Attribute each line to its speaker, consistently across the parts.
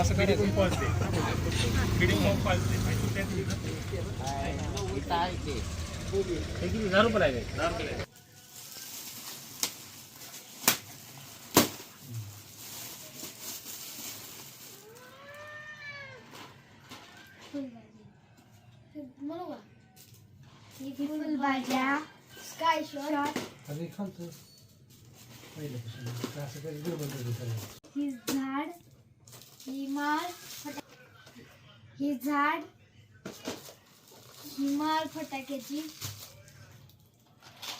Speaker 1: असं करायचं. किती 10 रुपये आहे.
Speaker 2: फुलभाज्या स्काय शॉट
Speaker 3: अरे खालतो पहिल्यापासून असं काही गडबड
Speaker 2: ही झाड ही माळ ही झाड ही माळ फटाक्याची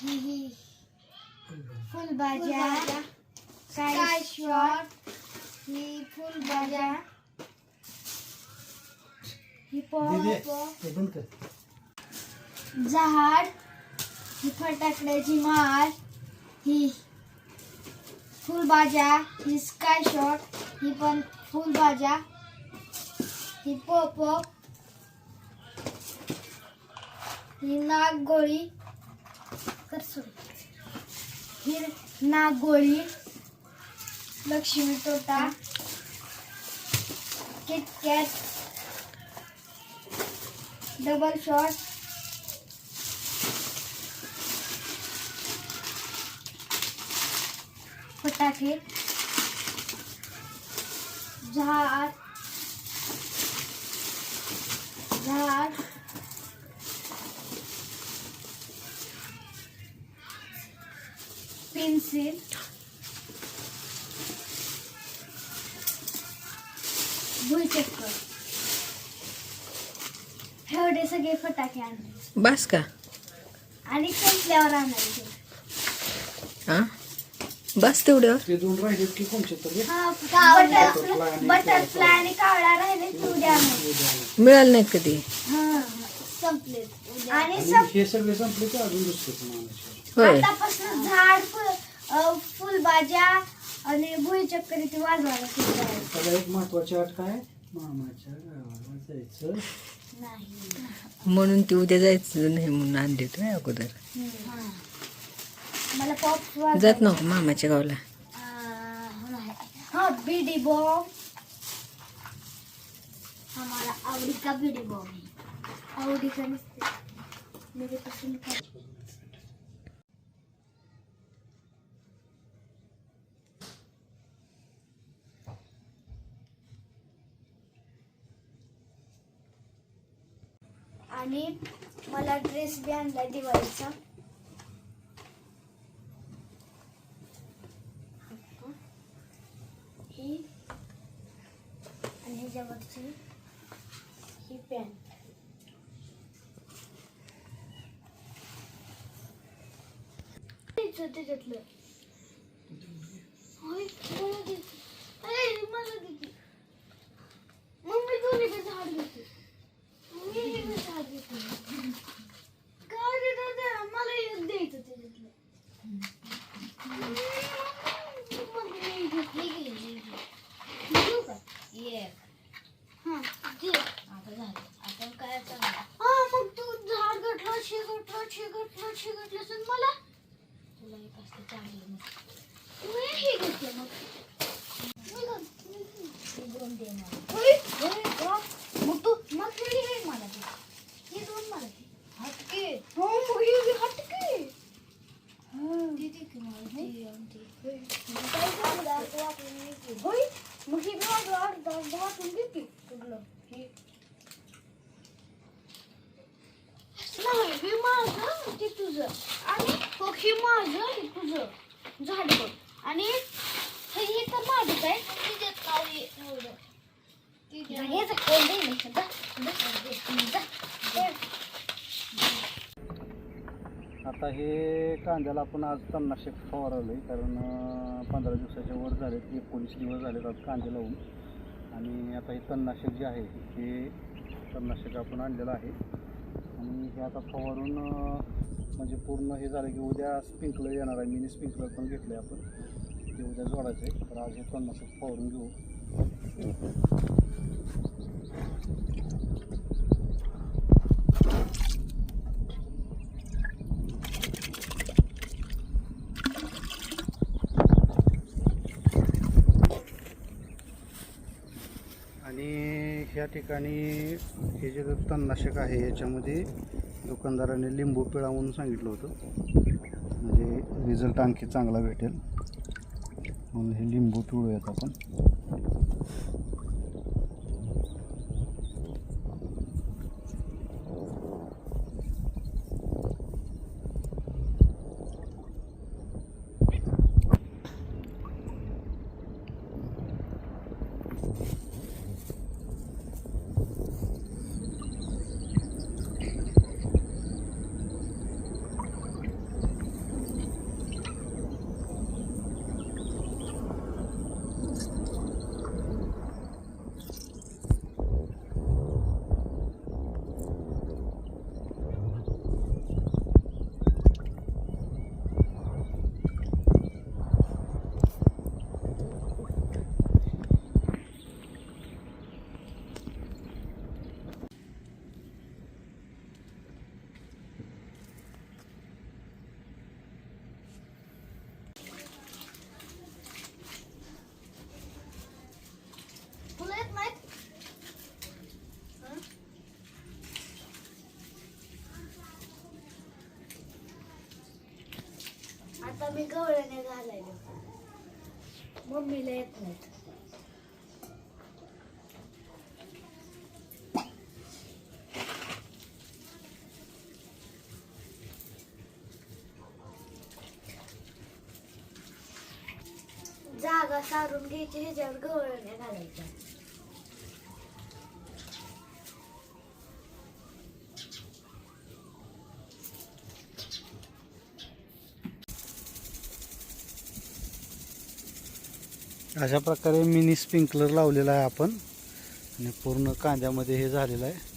Speaker 2: ही फुलभाज्या स्काय शॉट ही फुलभाज्या ही
Speaker 3: बंद कर
Speaker 2: झाड ही फटाकड्याची माळ ही फुलभाज्या ही स्काय शॉट ही पण फुलभाज्या ही पॉप ही नागगोळी ही नागगोळी लक्ष्मी टोटा किटकॅट डबल शॉट फटाके झाड पेन्सिल भुईचक्कर एवढे सगळे फटाके आणले
Speaker 4: बस का
Speaker 2: आणि संपल्यावर आणायचे
Speaker 4: हा बस तेवढं
Speaker 3: ते दोन राहिले की कोणचे तर
Speaker 2: बटरफ्लाय आणि कावळा राहिले तेवढे आणायचे
Speaker 4: मिळालं नाही कधी
Speaker 2: हा संपले आणि
Speaker 3: हे सगळे संपले की अजून दुसरे पण आणायचे
Speaker 4: होय
Speaker 2: आतापासून झाड फुलभाज्या आणि भुईचक्करी वाजवायला सुरू करायचं.
Speaker 3: त्याला एक महत्वाची अट काय मामाच्या गावाला जायचं
Speaker 2: नाही
Speaker 4: म्हणून ती उद्या जायचं नाही म्हणून आणली होती ना अगोदर
Speaker 2: मला पॉप
Speaker 4: जात नको मामाच्या गावाला
Speaker 2: हाँ बीडी बॉम्ब हमारा आवड़ी का बीडी बॉम्ब है आवड़ी का नहीं मेरे पसंद का आणि मला ड्रेस बी आणलाय दिवाळीचा ही आणि ह्याच्यावरची ही पॅन्ट त्याच्यातलं मला देते मम्मी दोन्ही का झाड घेते मी झाड घेते काय देतात मला एक द्यायचं त्याच्यातलं मग तू झाड गटलं शेगटलं मला तुला एक असतं चांगलं मग मी हे घेतलं मग मी दोन देणार मग तू मग थोडी हे मला हे दोन मला हटके हो मग हे हटके दीदी की मला होय मग हे वाटून घेते तुला हे नाही हे माझं ते तुझं आणि हे माझं हे तुझं झाड बघ आणि हे तर माझंच आहे तिच्यात नाव हेच कोण देईल
Speaker 3: आता हे कांद्याला आपण आज तणनाशक फवारवलं कारण 15 दिवसाच्या वर झाले 19 दिवस झालेत आज कांदे लावून आणि आता हे तणनाशक जे आहे हे तणनाशक आपण आणलेलं आहे आणि हे आता फवारून म्हणजे पूर्ण हे झालं की उद्या स्प्रिंकलर येणार आहे मिनी स्प्रिंकलर पण घेतलं आहे आपण ते उद्या जोडायचं आहे तर आज हे तणनाशक फवारून घेऊ ह्या ठिकाणी हे जे तणनाशक आहे याच्यामध्ये दुकानदाराने लिंबू पिळा म्हणून सांगितलं होतं, म्हणजे रिझल्ट आणखी चांगला भेटेल म्हणून हे लिंबू पिळूयात आपण.
Speaker 2: तुला येत नाहीत? हं? आता मी गवळ्याने घालायला, मम्मीला येत नाहीत. जागा सारून घ्यायची, ह्याच्यावर गवळ्याने घालायच्या.
Speaker 3: अशा प्रकारे मिनी स्प्रिंकलर लावलेला आहे आपण आणि पूर्ण कांद्यामध्ये हे झालेलं आहे.